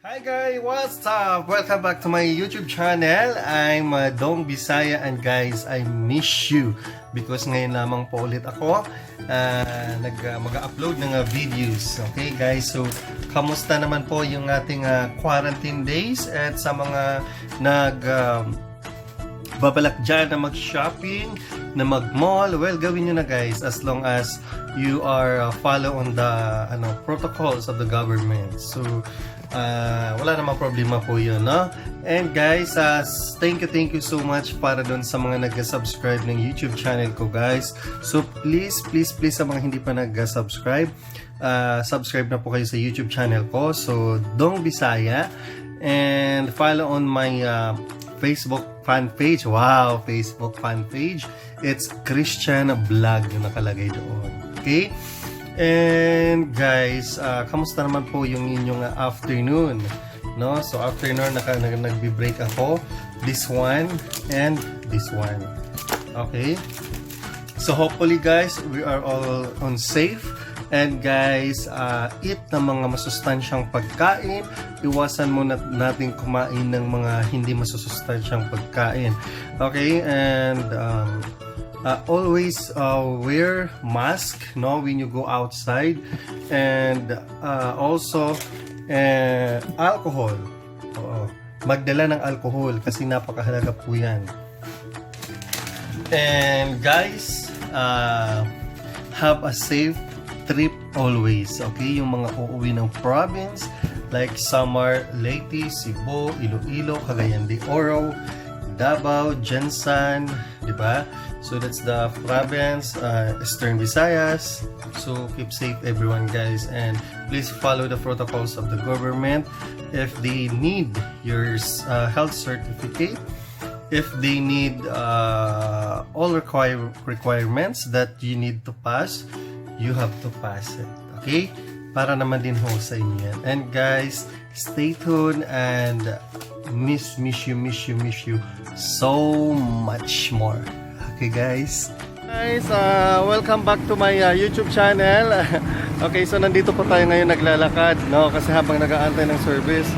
Hi guys, what's up? Welcome back to my YouTube channel. I'm Dong Bisaya, and guys, I miss you because ngayon lamang po ulit ako mag-upload ng videos. Okay guys, so kamusta naman po yung ating quarantine days at sa mga babalak dyan na mag-shopping, na mag-mall? Well, gawin nyo na guys as long as you are follow on the protocols of the government. So wala namang problema po yun, no? And guys, thank you so much para doon sa mga nag-subscribe ng YouTube channel ko guys. So please sa mga hindi pa nag-subscribe, subscribe na po kayo sa YouTube channel ko. So Dong Bisaya, and follow on my Facebook fan page. Wow, Facebook fan page. It's Christian Vlog yung nakalagay doon. Okay? And guys, kamusta naman po yung inyong afternoon? No? So afternoon nagbi-break ako. This one and this one. Okay? So hopefully guys, we are all on safe. And guys, eat ng mga masustansyang pagkain. Iwasan muna natin kumain ng mga hindi masusustansyang pagkain. Okay? And always wear mask, no, when you go outside. And also alcohol. Magdala ng alcohol kasi napakahalaga po yan. And guys, have a safe trip always. Okay, yung mga uuwi ng province like Samar, Leyte, Cebu, Iloilo, Cagayan de Oro, Davao, Jensan, di ba? So that's the province, Eastern Visayas. So keep safe everyone guys, and please follow the protocols of the government. If they need your health certificate, if they need all requirements that you need to pass, you have to pass it. Okay? Para naman din ho sa inyo yan. And guys, stay tuned and miss you so much more. Okay guys? Guys, welcome back to my YouTube channel. Okay, so nandito po tayo ngayon naglalakad, no? Kasi habang nag-aantay ng service.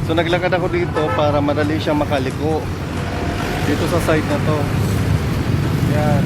So naglakad ako dito para madali siyang makaliko. Dito sa side na to. Yan.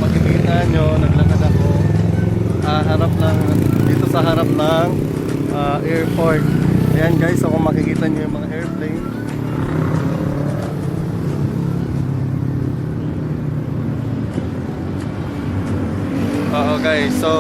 Makikita nyo, naglakad ako harap lang, dito sa harap ng airport. Ayan guys, so kung makikita nyo yung mga airplane. Oo guys, so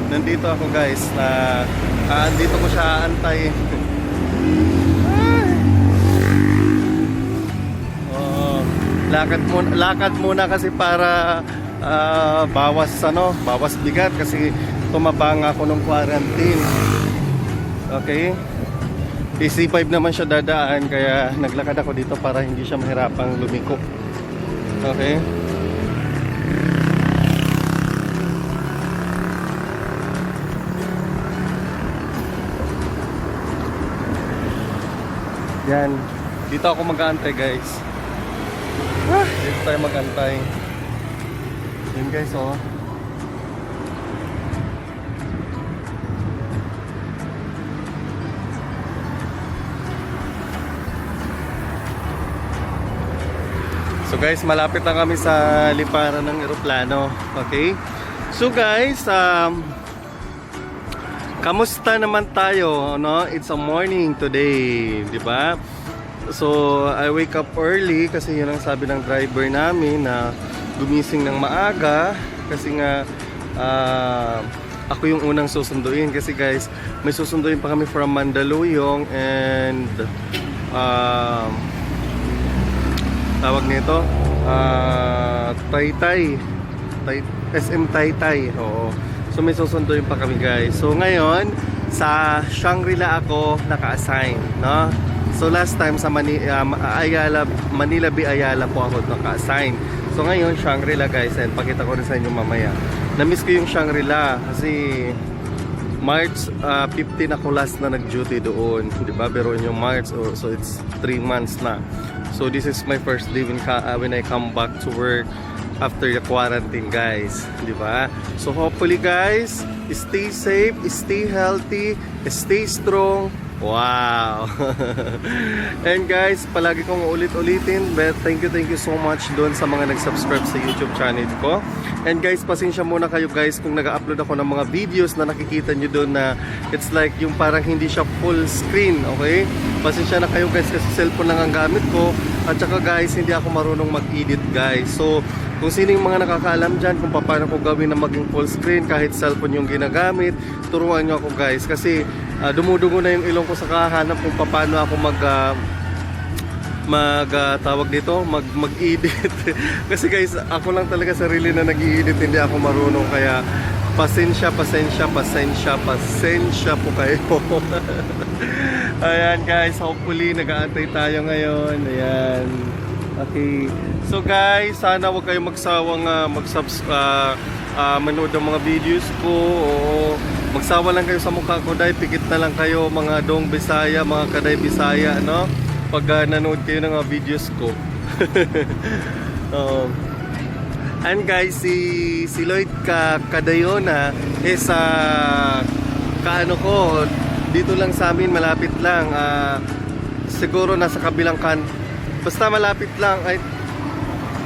nandito ako guys na dito ko siya antayin. Lakad muna kasi para bawas bigat kasi tumabang ako nung quarantine. Okay? PC5 naman siya dadaan, kaya naglakad ako dito para hindi siya mahirapang lumiko. Okay? Yan. Dito ako mag-aantay guys. Dito tayo mag-antay. Yan guys, oh. So guys, malapit na kami sa liparan ng eroplano. Okay? So guys, kamusta naman tayo, no? It's a morning today, di ba? So I wake up early kasi yun ang sabi ng driver namin na gumising ng maaga kasi nga ako yung unang susunduin kasi guys, may susunduin pa kami from Mandaluyong and tawag nito Taytay, SM Taytay. Oo. So may susunduin pa kami guys. So ngayon sa Shangri-La ako naka-assign, no? So last time sa Manila Bay Ayala po ako naka-assign. So ngayon Shangri-La guys, and pakita ko rin sa inyo mamaya. Na-miss ko yung Shangri-La kasi March 15 ako last na nag-duty doon, di ba? Pero yung March, so it's 3 months na. So this is my first day when I come back to work after the quarantine guys, di ba? So hopefully guys, stay safe, stay healthy, stay strong. Wow! And guys, palagi kong ulit-ulitin, but thank you so much doon sa mga nag-subscribe sa YouTube channel ko. And guys, pasensya muna kayo guys kung nag-upload ako ng mga videos na nakikita nyo doon na it's like yung parang hindi siya full screen, okay? Pasensya na kayo guys kasi cellphone lang ang gamit ko. At saka guys, hindi ako marunong mag-edit guys. So, kung sino yung mga nakakaalam dyan kung paano ko gawin na maging full screen kahit cellphone yung ginagamit, turuan nyo ako guys. Kasi dumudugo na yung ilong ko sa kahanap kung paano ako tawag dito, mag-edit. Kasi guys, ako lang talaga sarili na nag-i-edit, hindi ako marunong. Kaya pasensya po kayo. Ayan guys, hopefully nag-aantay tayo ngayon. Ayan. Okay. So guys, sana huwag kayong magsawang manood ng mga videos ko. O magsawa lang kayo sa mukha ko dahil pikit na lang kayo mga Dong Bisaya, mga Kaday Bisaya, no? Pag nanood kayo ng mga videos ko. And guys, si Lloyd Cadayona is kaano ko, dito lang sa amin, malapit lang. Siguro nasa kabilang basta malapit lang, ay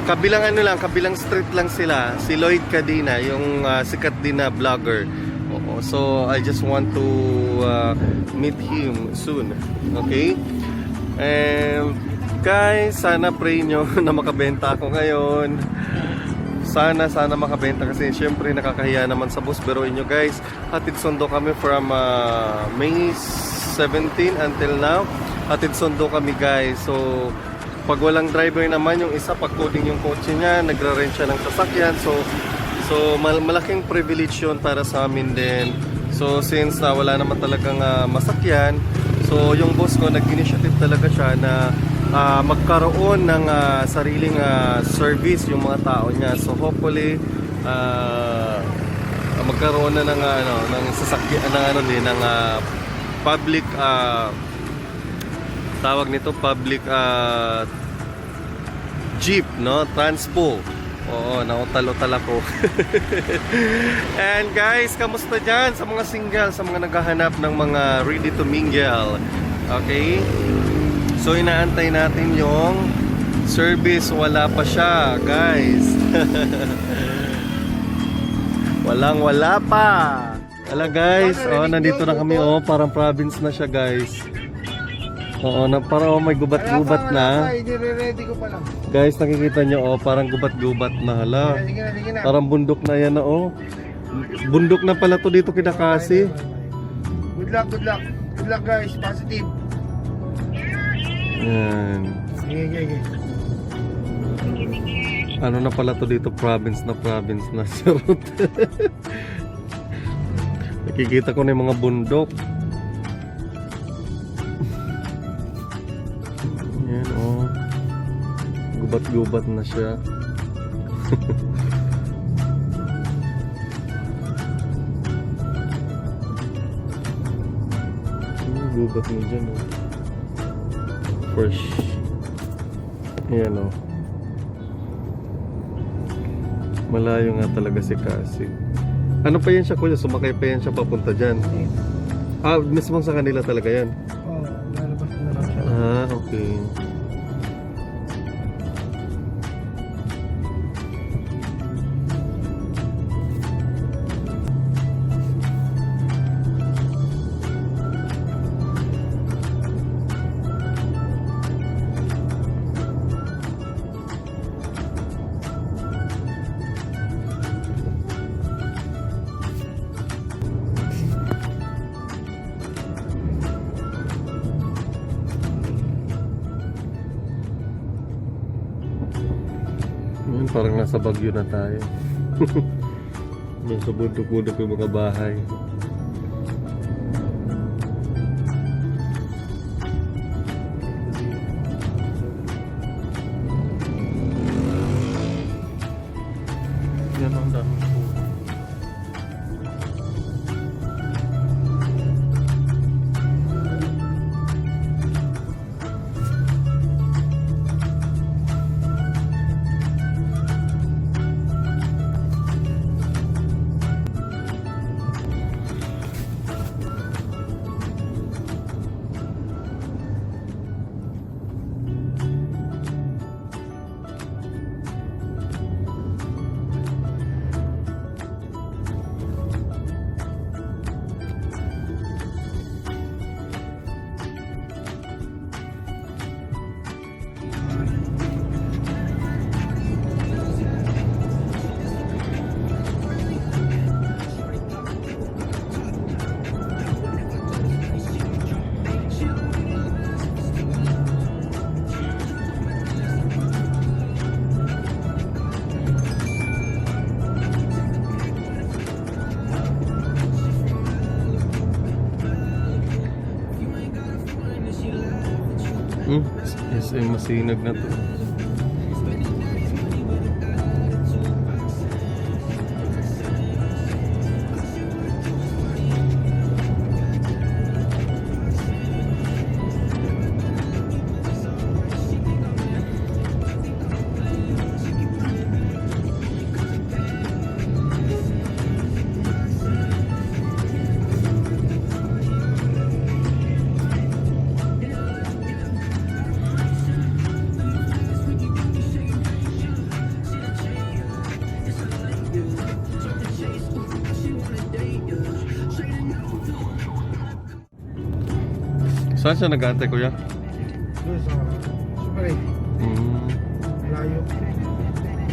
kabilang street lang sila. Si Lloyd Cadina, yung sikat din na vlogger. Oo, so I just want to meet him soon. Okay? And guys, sana pray nyo na makabenta ako ngayon. Sana makabenta kasi syempre nakakahiya naman sa bus. Pero inyo guys, hatid sundo kami from May 17 until now. Hatid sundo kami guys. So pag walang driver naman, yung isa pag-coding yung kotse niya, nagra-rent siya ng sasakyan. So malaking privilege yun para sa amin din. So since wala naman talagang masakyan, so yung boss ko nag-initiative talaga siya na magkaroon ng sariling service yung mga tao niya. So hopefully magkaroon na ng sasakyan ng public tawag nito public jeep, no? Transpo. Oo, nautalo-tala ko. And guys, kamusta dyan sa mga single, sa mga naghahanap ng mga ready to mingle? Okay? So inaantay natin yung service, wala pa siya, guys. Wala pa. Wala guys, nandito na kami, parang province na siya guys. Oo, parang may gubat-gubat na. Ready ko pa lang. Guys, nakikita nyo, parang gubat-gubat na. Hala. Parang bundok na yan, Bundok na pala to dito kinakasi. Good luck guys, positive. Yan. Sige. Ano na pala to dito, province na. Charot. Nakikita ko na yung mga bundok. Yan, gubat-gubat na siya. Gubat na dyan, fresh. Yan, malayo nga talaga si Cassie. Ano pa yan siya, kuya? Sumakay pa yan siya papunta dyan? Mismong sa kanila talaga yan? Lalabas na lang siya. Okay. Parang nasa Baguio na tayo. Nasa bundok-bundok yung mga bahay. Yan ang dami po. SM Masinag na to. Saan siya nag-aantay, kuya? Doon sa Super 8. Layo.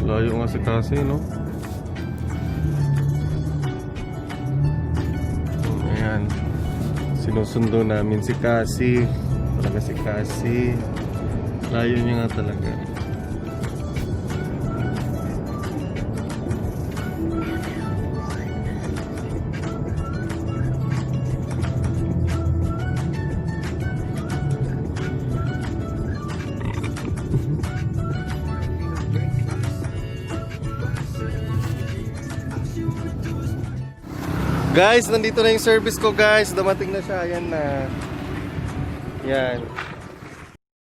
Layo nga si Cassie, no? Ayan. Sinusundo namin si Cassie. Talaga si Cassie. Layo niya nga talaga. Guys, nandito na yung service ko guys. Dumating na siya. Ayan na. Yan.